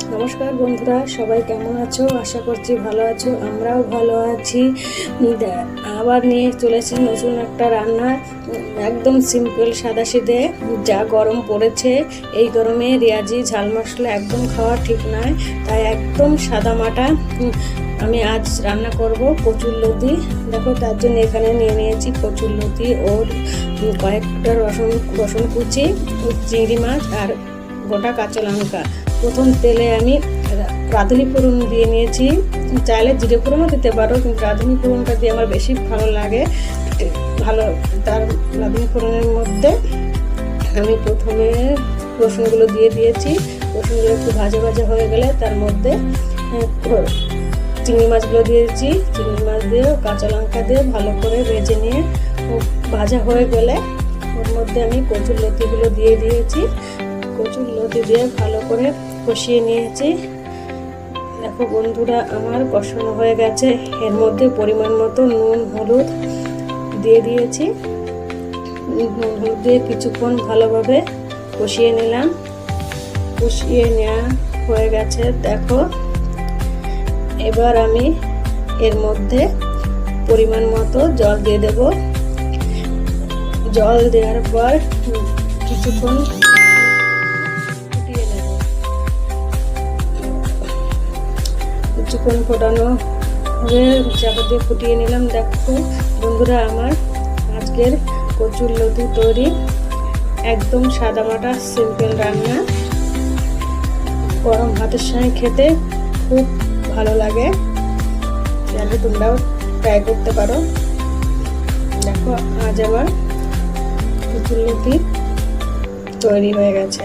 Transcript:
নমস্কার বন্ধুরা, সবাই কেমন আছো? আশা করছি ভালো আছো। আমরাও ভালো আছি। আবার নিয়ে চলেছি নতুন একটা রান্না, একদম সিম্পল সাদাসিধে। যা গরম পড়েছে, এই গরমে রেয়াজি ঝাল মশলা একদম খাওয়া ঠিক নয়, তাই একদম সাদা মাটা আমি আজ রান্না করব কচুরলতি। দেখো, তার জন্য এখানে নিয়ে নিয়েছি কচুরলতি ও কয়েকটা রসুন কুচি, চিংড়ি মাছ আর গোটা কাঁচা লঙ্কা। প্রথম তেলে আমি রাঁধুনি ফোড়ন দিয়ে নিয়েছি। চাইলে জিরে ফোড়নও দিতে পারো, কিন্তু রাঁধুনি ফোড়নটা দিয়ে আমার বেশি ভালো লাগে। তার রাঁধুনি ফোড়নের মধ্যে আমি প্রথমে রসুনগুলো দিয়ে দিয়েছি। রসুনগুলো একটু ভাজা ভাজা হয়ে গেলে তার মধ্যে চিংড়ি মাছগুলো দিয়েছি। চিংড়ি মাছ দিয়ে কাঁচা লঙ্কা দিয়ে ভালো করে ভেজে নিয়ে ভাজা হয়ে গেলে ওর মধ্যে আমি কচুরলতিগুলো দিয়ে দিয়েছি। কচুরলতি দিয়ে ভালো করে কষিয়ে নিয়েছি। দেখো বন্ধুরা, আমার কষানো হয়ে গেছে। এর মধ্যে পরিমাণ মতো নুন হলুদ দিয়ে দিয়েছি। নুন হলুদ দিয়ে কিছুক্ষণ ভালোভাবে কষিয়ে নিলাম। কষিয়ে নেওয়া হয়ে গেছে। দেখো, এবার আমি এর মধ্যে পরিমাণ মতো জল দিয়ে দেব। জল দেওয়ার পর কিছুক্ষণ ফোটানো হয়ে চাপা দিয়ে ফুটিয়ে নিলাম। দেখো বন্ধুরা, আমার আজকের কচুরলতি তৈরি। একদম সাদামাটা সিম্পল রান্না, গরম ভাতের সঙ্গে খেতে খুব ভালো লাগে। তাহলে তোমরাও ট্রাই করতে পারো। দেখো, আজ আমার কচুরলতি তৈরি হয়ে গেছে।